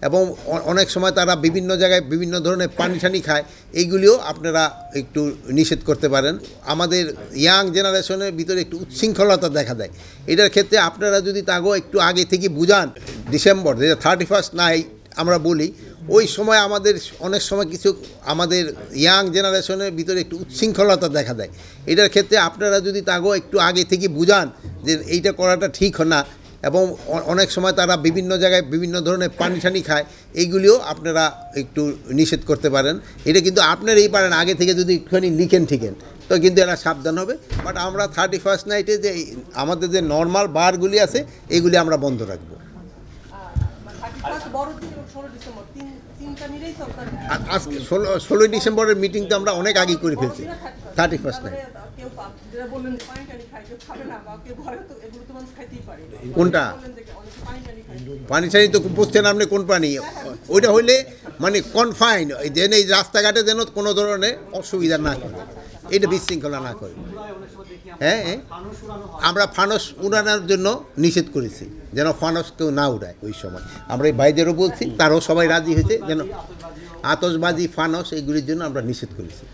এবং অনেক সময় তারা বিভিন্ন জায়গায় বিভিন্ন ধরনের পানি টানি খায়, এইগুলিও আপনারা একটু নিষেধ করতে পারেন। আমাদের ইয়াং জেনারেশনের ভিতরে একটু উচ্ছৃঙ্খলতা দেখা দেয়, এটার ক্ষেত্রে আপনারা যদি তাগো একটু আগে থেকে বুঝান, ডিসেম্বর 31 নাই আমরা বলি, ওই সময় আমাদের অনেক সময় কিছু আমাদের ইয়াং জেনারেশনের ভিতরে একটু উচ্ছৃঙ্খলতা দেখা দেয়, এটার ক্ষেত্রে আপনারা যদি তাগো একটু আগে থেকে বুঝান যে এইটা করাটা ঠিক না, এবং অনেক সময় তারা বিভিন্ন জায়গায় বিভিন্ন ধরনের পানি টানি খায়, এইগুলিও আপনারা একটু নিষেধ করতে পারেন। এটা কিন্তু আপনারাই পারেন, আগে থেকে যদি একটুখানি লিখেন ঠিকেন তো কিন্তু এরা সাবধান হবে। বাট আমরা 31 নাইটে যে আমাদের যে নর্মাল বারগুলি আছে এগুলি আমরা বন্ধ রাখবো। আজকে 16 ডিসেম্বরের মিটিং তো আমরা অনেক আগেই করে ফেলছি। 31 নাইট কোনটা পানি ছাড়ি তো বুঝছেন আপনি কোন পানি, ওইটা হইলে মানে কনফাইন, যেন এই রাস্তাঘাটে যেন কোনো ধরনের অসুবিধা না করে, এটা বিশৃঙ্খলা না করে। হ্যাঁ, আমরা ফানস উড়ানোর জন্য নিষেধ করেছি, যেন ফানস কেউ না উড়ায়। ওই সময় আমরা এই ভাইদেরও বলছি, তারাও সবাই রাজি হয়েছে, যেন আতশবাজি ফানস এইগুলির জন্য আমরা নিষেধ করেছি।